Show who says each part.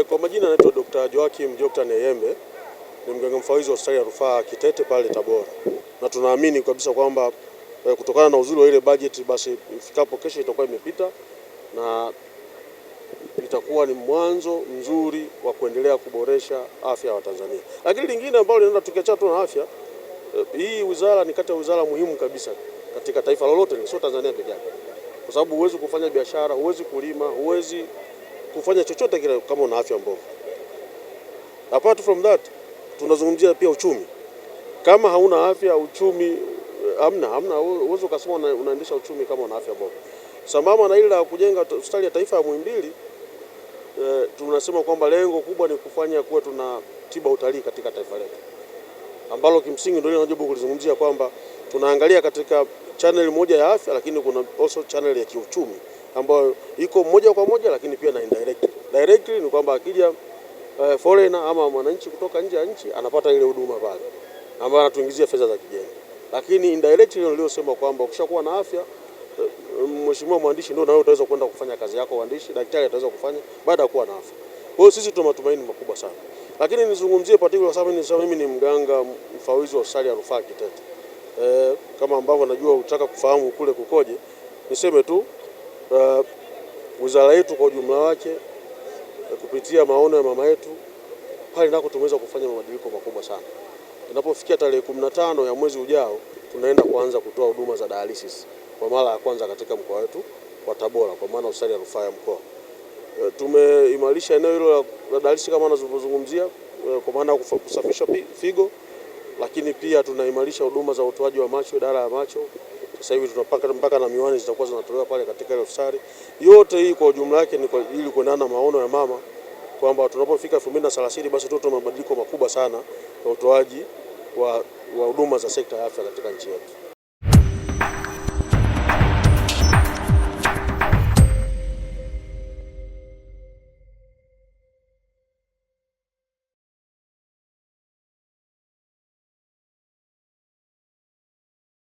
Speaker 1: Kwa majina anaitwa Dr. Joachim Dr. Neyembe, ni mganga mfawidhi wa hospitali ya rufaa Kitete pale Tabora, na tunaamini kabisa kwamba kutokana na uzuri wa ile budget, basi ifikapo kesho itakuwa imepita na itakuwa ni mwanzo mzuri wa kuendelea kuboresha afya ya Watanzania. Lakini lingine ambalo linaenda tukiacha tu na afya, hii wizara ni kati ya wizara muhimu kabisa katika taifa lolote, sio Tanzania pekee yake, kwa sababu huwezi kufanya biashara, huwezi kulima, huwezi kufanya chochote kile kama una afya mbovu. Apart from that, tunazungumzia pia uchumi. Kama hauna afya, uchumi hamna. Uwezo ukasema unaendesha uchumi kama una afya mbovu. Sambamba na ile la kujenga hospitali ya taifa ya Muhimbili, tunasema kwamba lengo kubwa ni kufanya kuwa tuna tiba utalii katika taifa letu, ambalo kimsingi ndio tunajaribu kulizungumzia kwamba tunaangalia katika channel moja ya afya, lakini kuna also channel ya kiuchumi ambayo iko moja kwa moja, lakini pia na indirectly. Directly ni kwamba akija foreigner ama mwananchi kutoka nje ya nchi anapata ile huduma pale ambayo anatuingizia fedha za kigeni. Lakini indirectly niliyosema kwamba ukishakuwa na afya, mheshimiwa mwandishi, ndio na wewe utaweza kwenda kufanya kazi yako uandishi, daktari ataweza kufanya baada ya kuwa na afya. Kwa hiyo sisi tuna matumaini makubwa sana. Lakini nizungumzie particular sababu mimi ni mganga mfawidhi wa hospitali ya rufaa Kitete. Kama ambavyo najua utaka kufahamu kule kukoje, niseme tu wizara yetu kwa ujumla wake kupitia maono ya mama yetu pale nako tumeweza kufanya mabadiliko makubwa sana. Inapofikia tarehe 15 ya mwezi ujao, tunaenda kuanza kutoa huduma za dialysis kwa mara ya kwanza katika mkoa wetu wa Tabora, kwa maana hospitali ya rufaa ya mkoa. Tumeimarisha eneo hilo la dialysis kama nazungumzia, kwa maana kusafisha figo, lakini pia tunaimarisha huduma za utoaji wa macho, idara ya macho. Sasa hivi tunapaka mpaka na miwani zitakuwa zinatolewa pale katika ile hospitali. Yote hii kwa ujumla yake ni kwa ili kuendana na maono ya mama kwamba tunapofika 2030 basi tutoe mabadiliko makubwa sana ya utoaji wa huduma za sekta ya afya katika nchi yetu.